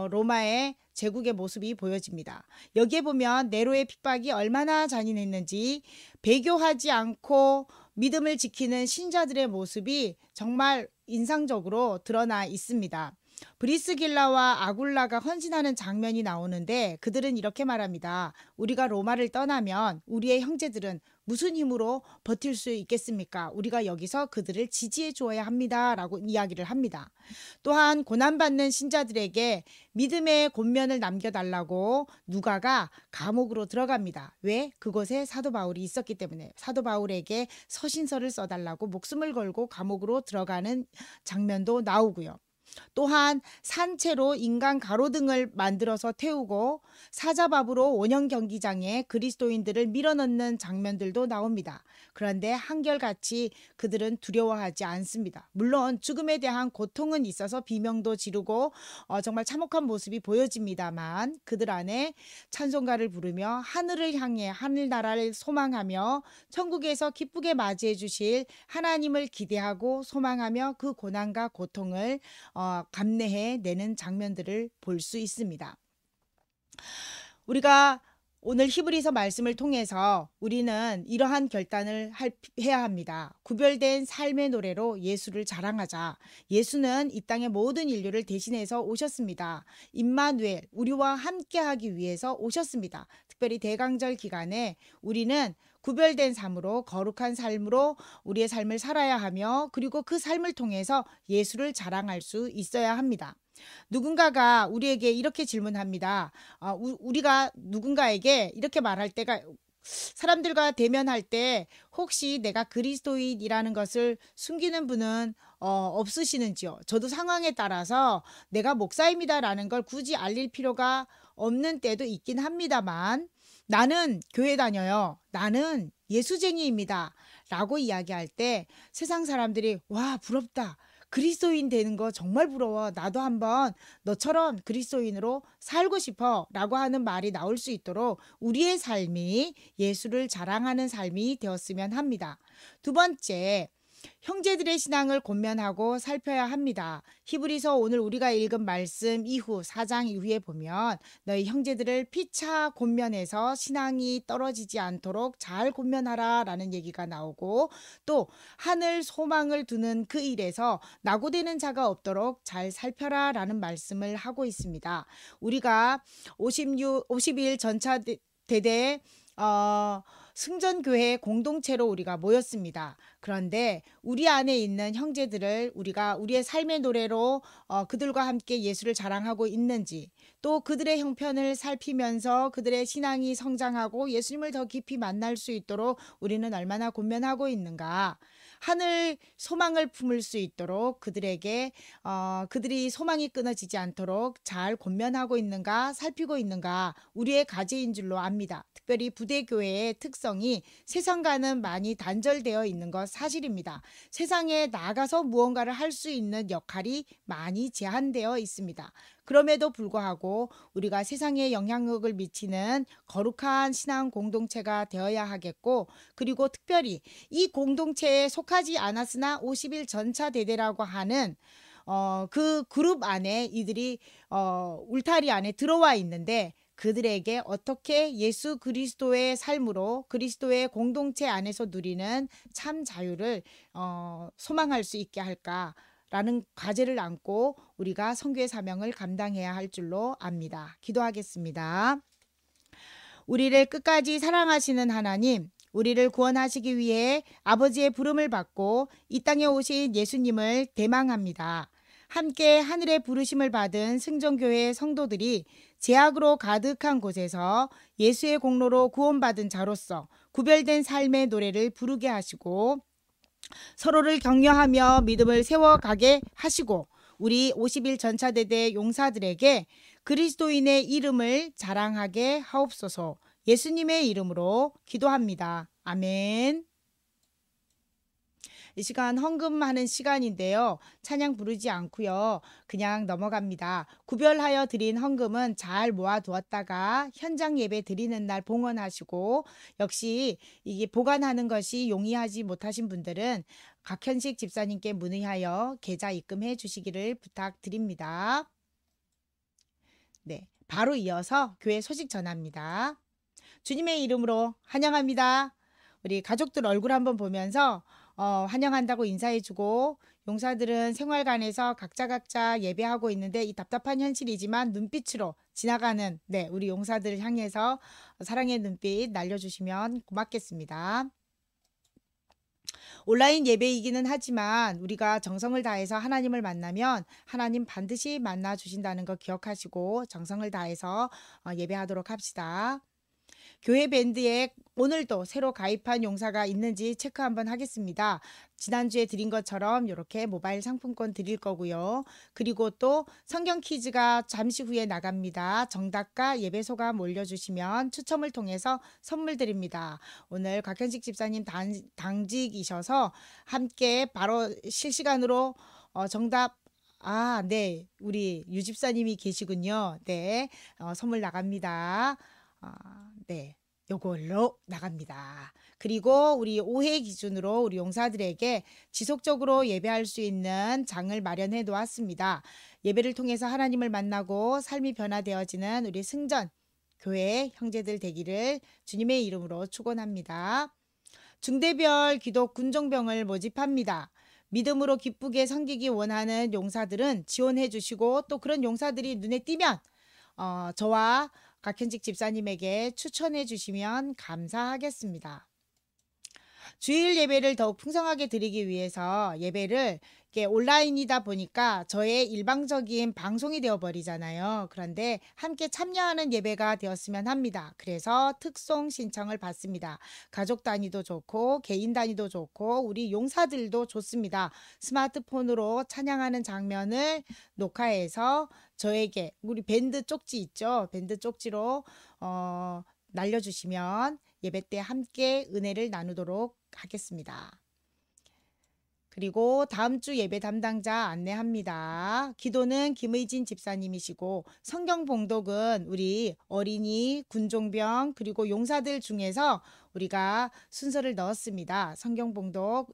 로마의 제국의 모습이 보여집니다. 여기에 보면 네로의 핍박이 얼마나 잔인했는지 배교하지 않고 믿음을 지키는 신자들의 모습이 정말 인상적으로 드러나 있습니다. 브리스길라와 아굴라가 헌신하는 장면이 나오는데 그들은 이렇게 말합니다. 우리가 로마를 떠나면 우리의 형제들은 무슨 힘으로 버틸 수 있겠습니까? 우리가 여기서 그들을 지지해 주어야 합니다. 라고 이야기를 합니다. 또한 고난받는 신자들에게 믿음의 권면을 남겨달라고 누가가 감옥으로 들어갑니다. 왜? 그곳에 사도 바울이 있었기 때문에 사도 바울에게 서신서를 써달라고 목숨을 걸고 감옥으로 들어가는 장면도 나오고요. 또한 산채로 인간 가로등을 만들어서 태우고 사자밥으로 원형 경기장에 그리스도인들을 밀어넣는 장면들도 나옵니다. 그런데 한결같이 그들은 두려워하지 않습니다. 물론 죽음에 대한 고통은 있어서 비명도 지르고 정말 참혹한 모습이 보여집니다만 그들 안에 찬송가를 부르며 하늘을 향해 하늘나라를 소망하며 천국에서 기쁘게 맞이해 주실 하나님을 기대하고 소망하며 그 고난과 고통을 감내해 내는 장면들을 볼 수 있습니다. 우리가 오늘 히브리서 말씀을 통해서 우리는 이러한 결단을 해야 합니다. 구별된 삶의 노래로 예수를 자랑하자. 예수는 이 땅의 모든 인류를 대신해서 오셨습니다. 임마누엘, 우리와 함께하기 위해서 오셨습니다. 특별히 대강절 기간에 우리는 구별된 삶으로 거룩한 삶으로 우리의 삶을 살아야 하며 그리고 그 삶을 통해서 예수를 자랑할 수 있어야 합니다. 누군가가 우리에게 이렇게 질문합니다. 우리가 누군가에게 이렇게 말할 때가 사람들과 대면할 때 혹시 내가 그리스도인이라는 것을 숨기는 분은 없으시는지요? 저도 상황에 따라서 내가 목사입니다라는 걸 굳이 알릴 필요가 없는 때도 있긴 합니다만 나는 교회 다녀요. 나는 예수쟁이입니다. 라고 이야기할 때 세상 사람들이 와, 부럽다. 그리스도인 되는 거 정말 부러워. 나도 한번 너처럼 그리스도인으로 살고 싶어. 라고 하는 말이 나올 수 있도록 우리의 삶이 예수를 자랑하는 삶이 되었으면 합니다. 두 번째, 형제들의 신앙을 권면하고 살펴야 합니다. 히브리서 오늘 우리가 읽은 말씀 이후 4장 이후에 보면 너희 형제들을 피차 권면해서 신앙이 떨어지지 않도록 잘 권면하라 라는 얘기가 나오고, 또 하늘 소망을 두는 그 일에서 낙오되는 자가 없도록 잘 살펴라 라는 말씀을 하고 있습니다. 우리가 50일 전차 대대 승전교회 공동체로 우리가 모였습니다. 그런데 우리 안에 있는 형제들을 우리가 우리의 삶의 노래로 그들과 함께 예수를 자랑하고 있는지, 또 그들의 형편을 살피면서 그들의 신앙이 성장하고 예수님을 더 깊이 만날 수 있도록 우리는 얼마나 권면하고 있는가, 하늘 소망을 품을 수 있도록 그들에게 그들이 소망이 끊어지지 않도록 잘 권면하고 있는가, 살피고 있는가 우리의 과제인 줄로 압니다. 특별히 부대교회의 특성이 세상과는 많이 단절되어 있는 것 사실입니다. 세상에 나가서 무언가를 할 수 있는 역할이 많이 제한되어 있습니다. 그럼에도 불구하고 우리가 세상에 영향력을 미치는 거룩한 신앙 공동체가 되어야 하겠고, 그리고 특별히 이 공동체에 속하지 않았으나 50일 전차 대대라고 하는 그 그룹 안에 이들이 울타리 안에 들어와 있는데, 그들에게 어떻게 예수 그리스도의 삶으로 그리스도의 공동체 안에서 누리는 참 자유를 소망할 수 있게 할까라는 과제를 안고 우리가 선교의 사명을 감당해야 할 줄로 압니다. 기도하겠습니다. 우리를 끝까지 사랑하시는 하나님, 우리를 구원하시기 위해 아버지의 부름을 받고 이 땅에 오신 예수님을 대망합니다. 함께 하늘의 부르심을 받은 승전교회 성도들이 죄악으로 가득한 곳에서 예수의 공로로 구원받은 자로서 구별된 삶의 노래를 부르게 하시고, 서로를 격려하며 믿음을 세워가게 하시고, 우리 50일 전차대대 용사들에게 그리스도인의 이름을 자랑하게 하옵소서. 예수님의 이름으로 기도합니다. 아멘. 이 시간 헌금하는 시간인데요. 찬양 부르지 않고요. 그냥 넘어갑니다. 구별하여 드린 헌금은 잘 모아두었다가 현장 예배 드리는 날 봉헌하시고, 역시 이게 보관하는 것이 용이하지 못하신 분들은 각현식 집사님께 문의하여 계좌 입금해 주시기를 부탁드립니다. 네, 바로 이어서 교회 소식 전합니다. 주님의 이름으로 환영합니다. 우리 가족들 얼굴 한번 보면서 환영한다고 인사해주고, 용사들은 생활관에서 각자 예배하고 있는데 이 답답한 현실이지만 눈빛으로 지나가는 우리 용사들을 향해서 사랑의 눈빛 날려주시면 고맙겠습니다. 온라인 예배이기는 하지만 우리가 정성을 다해서 하나님을 만나면 하나님 반드시 만나주신다는 거 기억하시고 정성을 다해서 예배하도록 합시다. 교회 밴드에 오늘도 새로 가입한 용사가 있는지 체크 한번 하겠습니다. 지난주에 드린 것처럼 이렇게 모바일 상품권 드릴 거고요. 그리고 또 성경 퀴즈가 잠시 후에 나갑니다. 정답과 예배 소감 올려주시면 추첨을 통해서 선물 드립니다. 오늘 곽현식 집사님 당직이셔서 함께 바로 실시간으로 정답 네, 우리 유 집사님이 계시군요. 네, 선물 나갑니다. 네, 요걸로 나갑니다. 그리고 우리 5회 기준으로 우리 용사들에게 지속적으로 예배할 수 있는 장을 마련해 놓았습니다. 예배를 통해서 하나님을 만나고 삶이 변화되어지는 우리 승전 교회 형제들 되기를 주님의 이름으로 축원합니다. 중대별 기독 군종병을 모집합니다. 믿음으로 기쁘게 섬기기 원하는 용사들은 지원해 주시고, 또 그런 용사들이 눈에 띄면 저와 곽현직 집사님에게 추천해 주시면 감사하겠습니다. 주일 예배를 더욱 풍성하게 드리기 위해서 예배를 온라인이다 보니까 저의 일방적인 방송이 되어버리잖아요. 그런데 함께 참여하는 예배가 되었으면 합니다. 그래서 특송 신청을 받습니다. 가족 단위도 좋고 개인 단위도 좋고 우리 용사들도 좋습니다. 스마트폰으로 찬양하는 장면을 녹화해서 저에게 우리 밴드 쪽지 있죠? 밴드 쪽지로 날려주시면 예배 때 함께 은혜를 나누도록 하겠습니다. 그리고 다음 주 예배 담당자 안내합니다. 기도는 김의진 집사님이시고 성경 봉독은 우리 어린이, 군종병 그리고 용사들 중에서 우리가 순서를 넣었습니다. 성경 봉독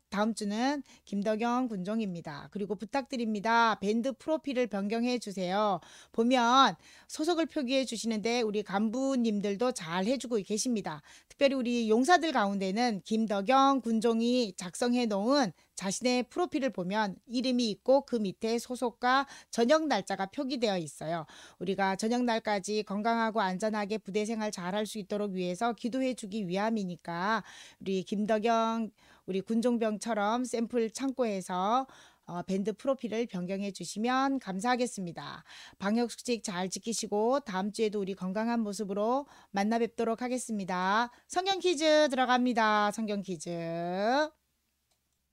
다음 주는 김덕영 군종입니다. 그리고 부탁드립니다. 밴드 프로필을 변경해 주세요. 보면 소속을 표기해 주시는데 우리 간부님들도 잘 해주고 계십니다. 특별히 우리 용사들 가운데는 김덕영 군종이 작성해 놓은 자신의 프로필을 보면 이름이 있고 그 밑에 소속과 전역 날짜가 표기되어 있어요. 우리가 전역 날까지 건강하고 안전하게 부대 생활 잘할 수 있도록 위해서 기도해 주기 위함이니까 우리 김덕영 우리 군종병처럼 샘플 창고에서 밴드 프로필을 변경해 주시면 감사하겠습니다. 방역수칙 잘 지키시고 다음 주에도 우리 건강한 모습으로 만나 뵙도록 하겠습니다. 성경 퀴즈 들어갑니다. 성경 퀴즈.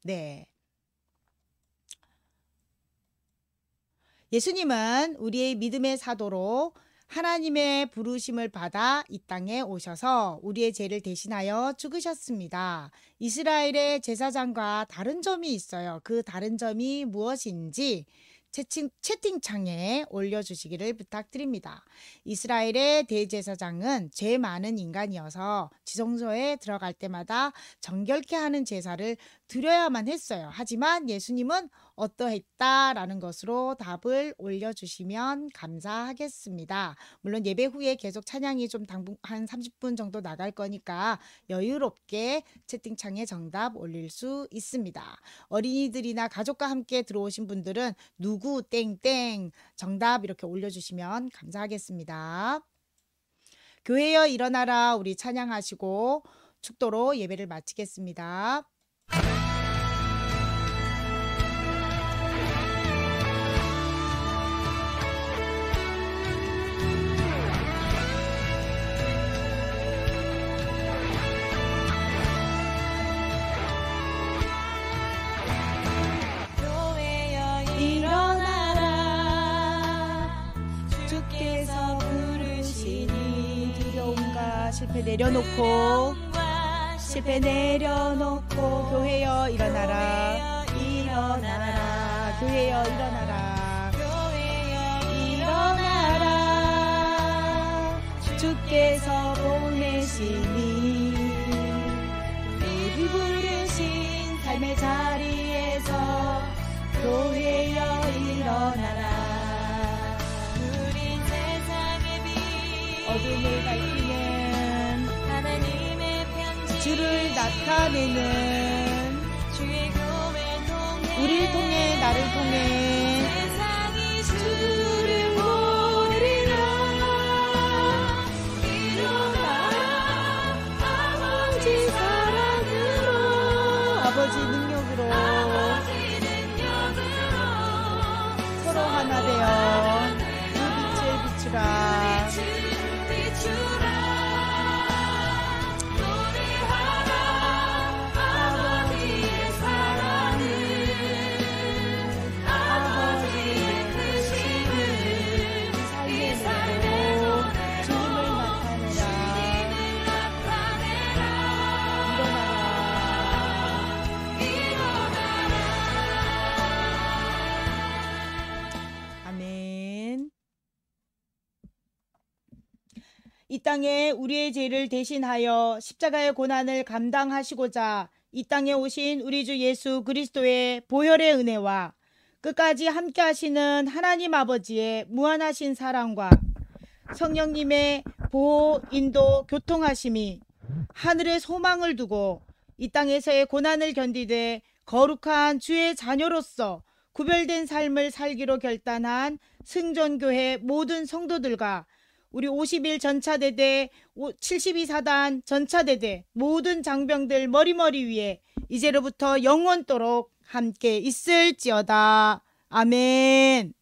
네. 예수님은 우리의 믿음의 사도로 하나님의 부르심을 받아 이 땅에 오셔서 우리의 죄를 대신하여 죽으셨습니다. 이스라엘의 제사장과 다른 점이 있어요. 그 다른 점이 무엇인지 채팅창에 올려주시기를 부탁드립니다. 이스라엘의 대제사장은 죄 많은 인간이어서 지성소에 들어갈 때마다 정결케 하는 제사를 드려야만 했어요. 하지만 예수님은 어떠했다라는 것으로 답을 올려주시면 감사하겠습니다. 물론 예배 후에 계속 찬양이 좀 한 30분 정도 나갈 거니까 여유롭게 채팅창에 정답 올릴 수 있습니다. 어린이들이나 가족과 함께 들어오신 분들은 누구 땡땡 정답 이렇게 올려주시면 감사하겠습니다. 교회여 일어나라 우리 찬양하시고 축도로 예배를 마치겠습니다. 실패 내려놓고 교회여 일어나라 일어나라 교회여 일어나라 일어나라 주께서 보내시니 우리 부르신 삶의 자리에서 교회여 일어나라 우린 세상의 빛 어둠을 밝히는 주를 나타내는 주의 교회 통해 우리를 통해 나를 통해 세상이 주를 보리라 일어나라 아버지 사랑으로 아버지 능력으로 서로 하나 되어 그 빛을 비추라 이 땅에 우리의 죄를 대신하여 십자가의 고난을 감당하시고자 이 땅에 오신 우리 주 예수 그리스도의 보혈의 은혜와 끝까지 함께 하시는 하나님 아버지의 무한하신 사랑과 성령님의 보호, 인도, 교통하심이 하늘의 소망을 두고 이 땅에서의 고난을 견디되 거룩한 주의 자녀로서 구별된 삶을 살기로 결단한 승전교회 모든 성도들과 우리 51 전차대대 72사단 전차대대 모든 장병들 머리머리 위에 이제로부터 영원토록 함께 있을지어다. 아멘.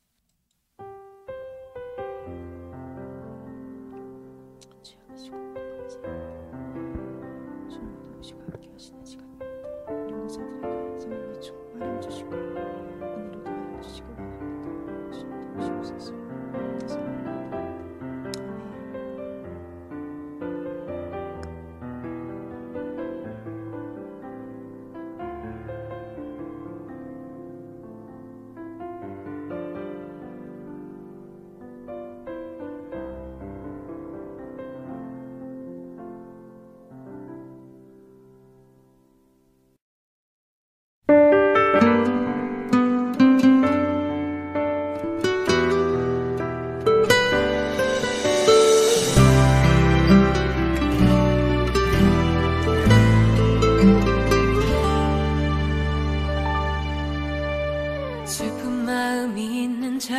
슬픈 마음이 있는 자,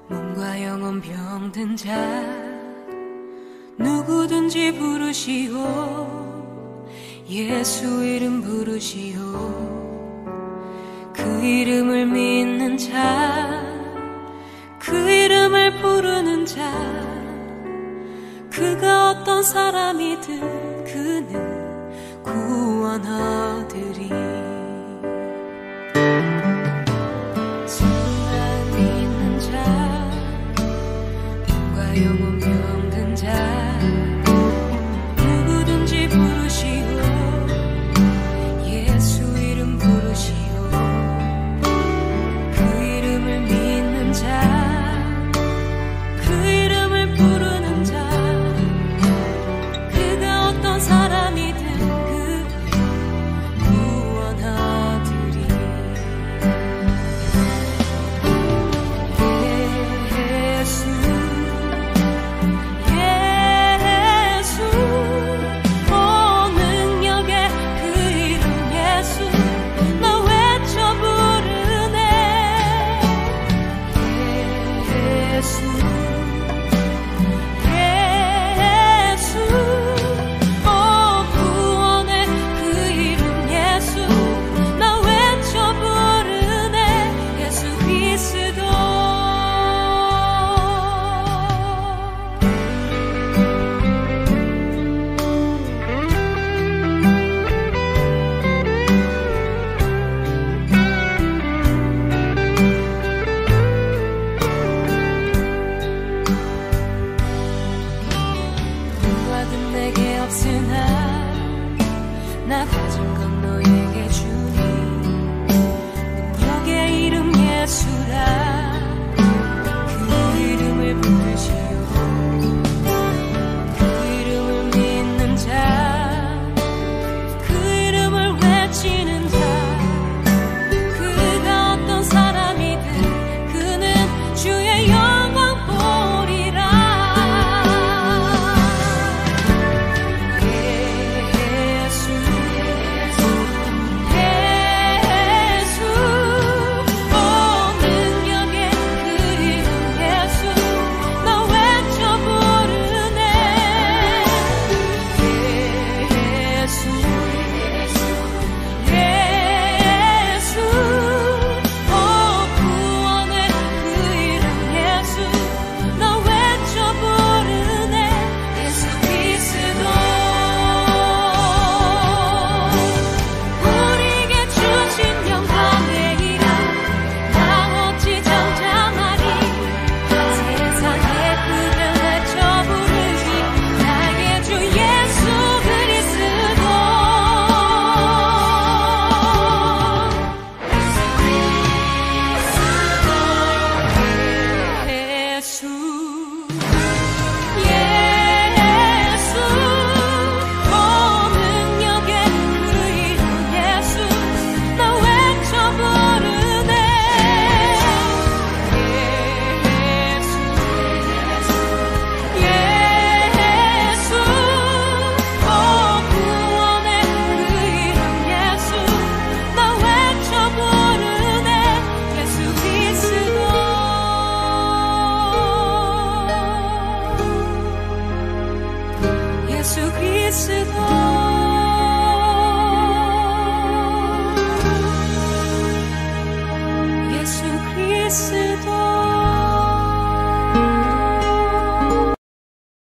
몸과 영혼 병든 자, 누구든지 부르시오. 예수 이름 부르시오. 그 이름을 믿는 자, 그 이름을 부르는 자, 그가 어떤 사람이든 그는 구원하리리. 슬픔 있는 자, 몸과 영혼 병든 자, 누구든지 부르시오. 예수 이름 부르시오. 그 이름을 믿는 자, 그 이름을 부르는 자, 그가 어떤 사람이든 그를 구원하리리. 예수 예수 오 능력의 그 이름 예수 나 외쳐 부르네. 예수 예수 오 구원의 그 이름 예수 나 외쳐 부르네. 예수 그리스도 누구든 내게 없으나 나 가진 건 너에게 주니. 능력의 이름 예수라. 그 이름을 부르시오. 그 이름을 믿는 자, 그 이름을 외치는 자, 그가 어떤 사람이든 그는 주의 영광 보리라. 예수 예수 오 능력의 그 이름 예수 나 외쳐 부르네. 예수 예수 오 구원의 그 이름 예수 나 외쳐 부르네. 예수 그리스도 우리에게 주신 영광이라. 나 어찌 잠잠하리. 세상의 그를 외쳐 부르니 나의 주 예수 그리스도. 예수 예수 오 능력의 그 이름 예수 나 외쳐 부르네. 예수 예수 오 구원의 그 이름 예수 나 외쳐 부르네. 예수 그리스도 예수 그리스도